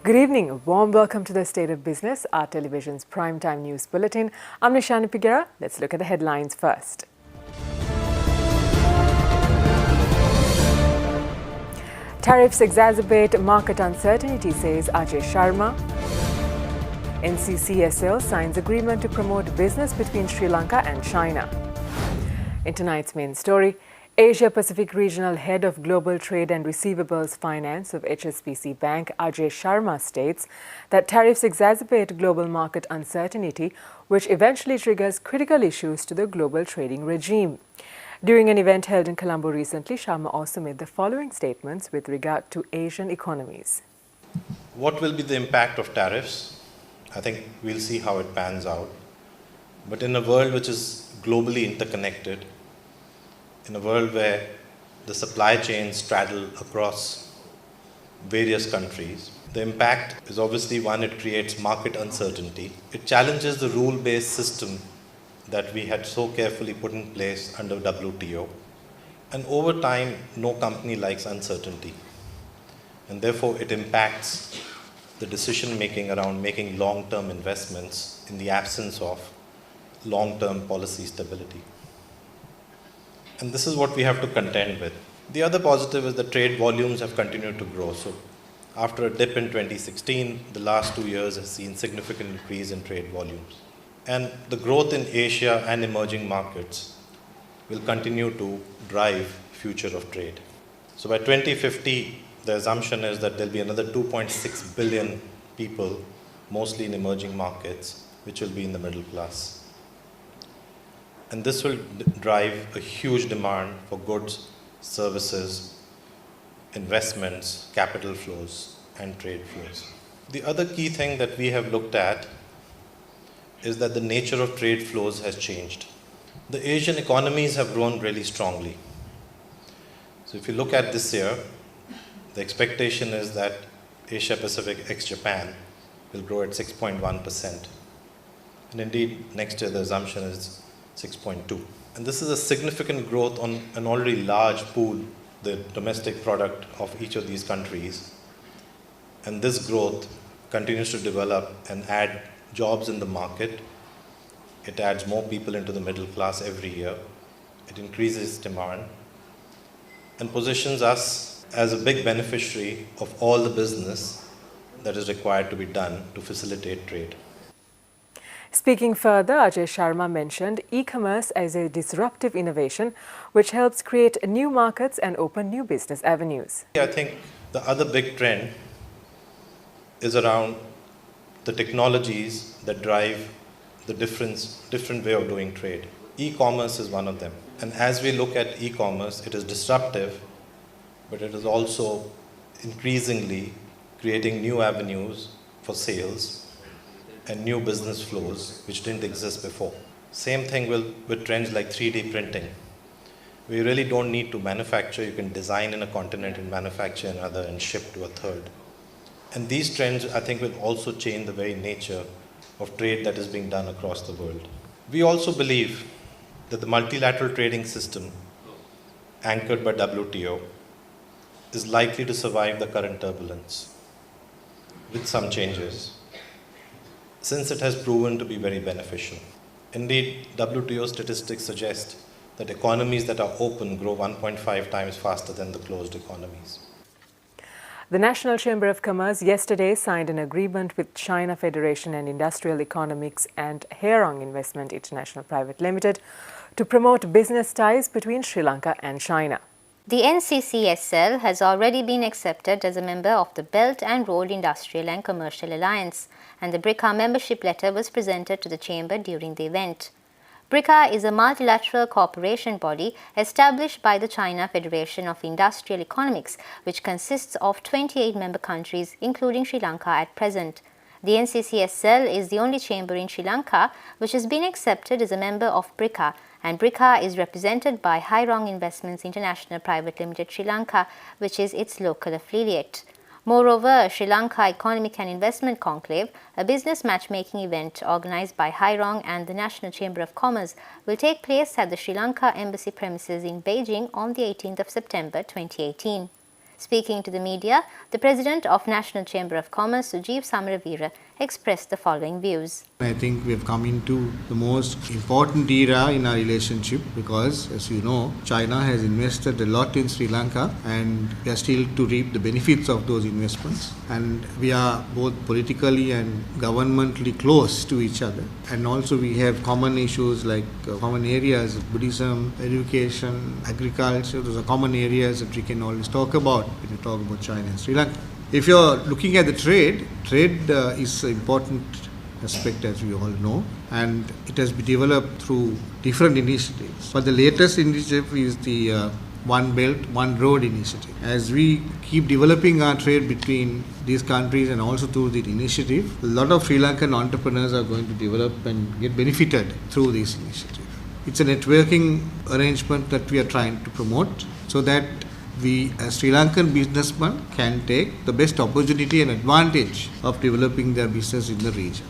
Good evening. A warm welcome to the State of Business, our television's primetime news bulletin. I'm Nishani Pigera. Let's look at the headlines first. Tariffs exacerbate market uncertainty, says Ajay Sharma. NCCSL signs agreement to promote business between Sri Lanka and China. In tonight's main story, Asia Pacific Regional Head of Global Trade and Receivables Finance of HSBC Bank, Ajay Sharma, states that tariffs exacerbate global market uncertainty, which eventually triggers critical issues to the global trading regime. During an event held in Colombo recently, Sharma also made the following statements with regard to Asian economies. What will be the impact of tariffs? I think we'll see how it pans out. But in a world which is globally interconnected, in a world where the supply chains straddle across various countries, the impact is obviously one, it creates market uncertainty. It challenges the rule-based system that we had so carefully put in place under WTO. And over time, no company likes uncertainty. And therefore, it impacts the decision-making around making long-term investments in the absence of long-term policy stability. And this is what we have to contend with. The other positive is that trade volumes have continued to grow. So after a dip in 2016, the last 2 years has seen significant increase in trade volumes. And the growth in Asia and emerging markets will continue to drive future of trade. So by 2050, the assumption is that there'll be another 2.6 billion people, mostly in emerging markets, which will be in the middle class. And this will drive a huge demand for goods, services, investments, capital flows, and trade flows. The other key thing that we have looked at is that the nature of trade flows has changed. The Asian economies have grown really strongly. So if you look at this year, the expectation is that Asia Pacific ex-Japan will grow at 6.1%. And indeed, next year the assumption is 6.2. And this is a significant growth on an already large pool, the domestic product of each of these countries. And this growth continues to develop and add jobs in the market. It adds more people into the middle class every year. It increases demand and positions us as a big beneficiary of all the business that is required to be done to facilitate trade. Speaking further, Ajay Sharma mentioned e-commerce as a disruptive innovation which helps create new markets and open new business avenues. I think the other big trend is around the technologies that drive the different way of doing trade. E-commerce is one of them. And as we look at e-commerce, it is disruptive, but it is also increasingly creating new avenues for sales and new business flows which didn't exist before. Same thing with trends like 3D printing. We really don't need to manufacture. You can design in a continent and manufacture in another and ship to a third. And these trends, I think, will also change the very nature of trade that is being done across the world. We also believe that the multilateral trading system anchored by WTO is likely to survive the current turbulence with some changes, since it has proven to be very beneficial. Indeed, WTO statistics suggest that economies that are open grow 1.5 times faster than the closed economies. The National Chamber of Commerce yesterday signed an agreement with China Federation and Industrial Economics and Herong Investment International Private Limited to promote business ties between Sri Lanka and China. The NCCSL has already been accepted as a member of the Belt and Road Industrial and Commercial Alliance, and the BRICA membership letter was presented to the Chamber during the event. BRICA is a multilateral cooperation body established by the China Federation of Industrial Economics, which consists of 28 member countries, including Sri Lanka at present. The NCCSL is the only chamber in Sri Lanka which has been accepted as a member of BRICA, and BRICA is represented by Herong Investments International Private Limited Sri Lanka, which is its local affiliate. Moreover, Sri Lanka Economic and Investment Conclave, a business matchmaking event organized by Herong and the National Chamber of Commerce, will take place at the Sri Lanka Embassy premises in Beijing on the 18th of September 2018. Speaking to the media, the President of National Chamber of Commerce, Sujeev Samaraveera, expressed the following views. I think we have come into the most important era in our relationship because, as you know, China has invested a lot in Sri Lanka and we are still to reap the benefits of those investments. And we are both politically and governmentally close to each other. And also we have common issues like common areas, Buddhism, education, agriculture. Those are common areas that we can always talk about when you talk about China and Sri Lanka. If you're looking at the trade is an important aspect, as we all know, and it has been developed through different initiatives. But the latest initiative is the One Belt, One Road initiative. As we keep developing our trade between these countries and also through the initiative, a lot of Sri Lankan entrepreneurs are going to develop and get benefited through this initiative. It's a networking arrangement that we are trying to promote so that we, as Sri Lankan businessmen, can take the best opportunity and advantage of developing their business in the region.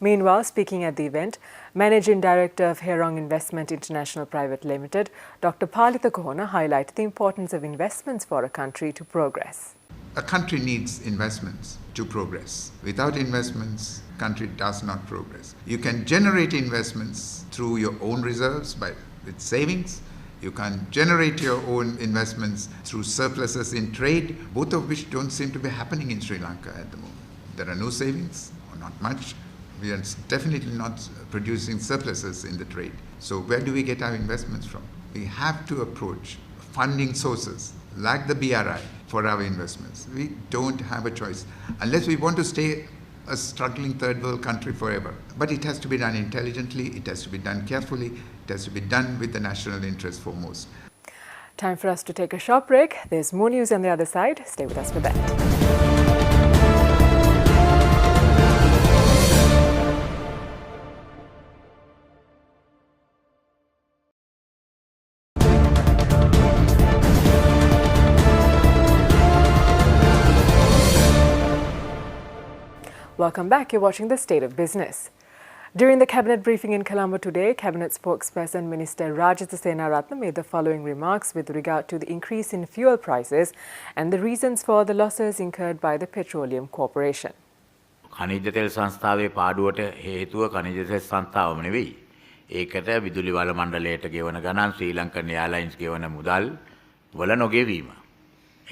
Meanwhile, speaking at the event, Managing Director of Herong Investment International Private Limited, Dr. Palitha Kohona, highlighted the importance of investments for a country to progress. A country needs investments to progress. Without investments, country does not progress. You can generate investments through your own reserves with savings. You can generate your own investments through surpluses in trade, both of which don't seem to be happening in Sri Lanka at the moment. There are no savings, or not much. We are definitely not producing surpluses in the trade. So where do we get our investments from? We have to approach funding sources like the BRI for our investments. We don't have a choice unless we want to stay a struggling third world country forever. But it has to be done intelligently, it has to be done carefully, it has to be done with the national interest foremost. Time for us to take a short break. There's more news on the other side. Stay with us for that. Welcome back. You're watching The State of Business. During the cabinet briefing in Colombo today, Cabinet spokesperson Minister Rajitha Senaratne made the following remarks with regard to the increase in fuel prices and the reasons for the losses incurred by the Petroleum Corporation. खनिज तेल संस्थाවේ පාඩුවට හේතුව खनिज तेल සංස්ථාවම නෙවෙයි. ඒකට විදුලි වල මණ්ඩලයට ගෙවන ගණන් ශ්‍රී ලංකන් එයාර්ලයින්ස් ගෙවන මුදල් වල නොගෙවීම.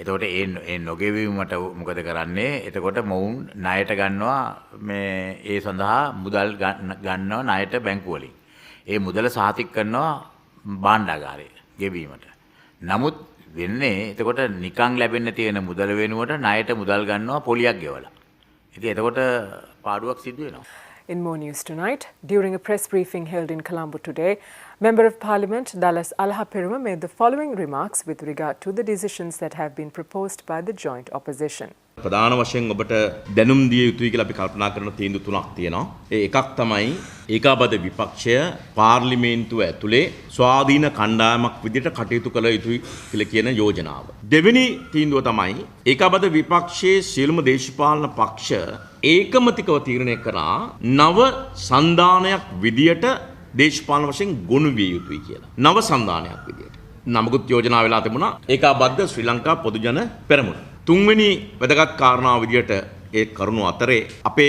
එතකොට ඒ නොගෙවීමට මොකද කරන්නේ? එතකොට මොවුන් ණයට ගන්නවා මේ ඒ සඳහා මුදල් ගන්නවා ණයට බැංකු වලින්. ඒ මුදල සාතික කරනවා භාණ්ඩාගාරයේ ගෙවීමට. නමුත් වෙන්නේ එතකොට නිකන් ලැබෙන්න තියෙන මුදල වෙනුවට ණයට මුදල් ගන්නවා පොලියක් ගෙවලා. ඉතින් එතකොට පාඩුවක් සිදු වෙනවා. In more news tonight, during a press briefing held in Colombo today, Member of Parliament Dallas Alhapirima made the following remarks with regard to the decisions that have been proposed by the joint opposition. ප්‍රධාන වශයෙන් ඔබට දැනුම් දිය යුතුයි කියලා අපි කල්පනා කරන තීන්දුව තුනක් තියෙනවා. ඒ එකක් තමයි ඒකාබද්ධ විපක්ෂය පාර්ලිමේන්තුව ඇතුලේ ස්වාධීන කණ්ඩායමක් විදිහට කටයුතු කළ යුතුයි කියලා කියන යෝජනාව. දෙවෙනි තීන්දුව තමයි ඒකාබද්ධ විපක්ෂයේ සියලුම දේශපාලන පක්ෂ ඒකමතිකව තීරණය කරා නව සන්ධානයක් විදියට දේශපාලන වශයෙන් ගොනු විය යුතුයි කියලා. නව සන්ධානයක් විදියට. නමකුත් යෝජනා වෙලා තිබුණා ඒකාබද්ධ ශ්‍රී ලංකා පොදුජන පෙරමුණ. තුන්වෙනි වැදගත් කාරණාව විදියට ඒ කරුණු අතරේ අපේ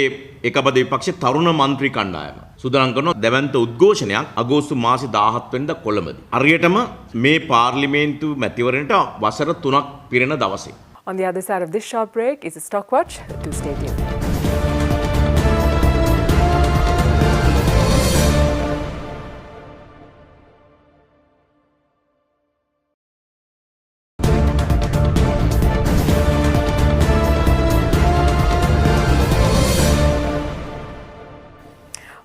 ඒකාබද්ධ විපක්ෂයේ තරුණ മന്ത്രി කණ්ඩායම සූදානම් කරන දැවැන්ත උද්ඝෝෂණයක් අගෝස්තු මාසේ 17 වෙනිදා කොළඹදී. හරියටම මේ පාර්ලිමේන්තු මැතිවරණයට වසර 3ක් පිරෙන දවසේ. On the other side of this short break is a stock watch. Do stay tuned.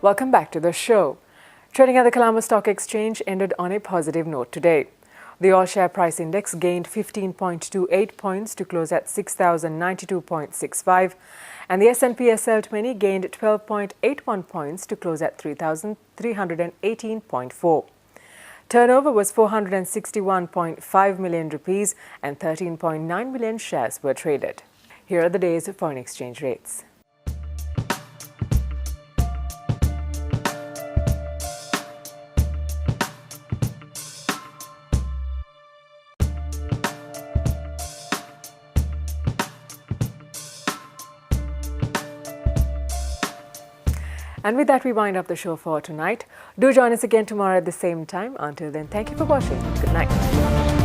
Welcome back to the show. Trading at the Colombo Stock Exchange ended on a positive note today. The all-share price index gained 15.28 points to close at 6,092.65, and the S&P SL20 gained 12.81 points to close at 3,318.4. Turnover was 461.5 million rupees and 13.9 million shares were traded. Here are the day's foreign exchange rates. And with that, we wind up the show for tonight. Do join us again tomorrow at the same time. Until then, thank you for watching. Good night.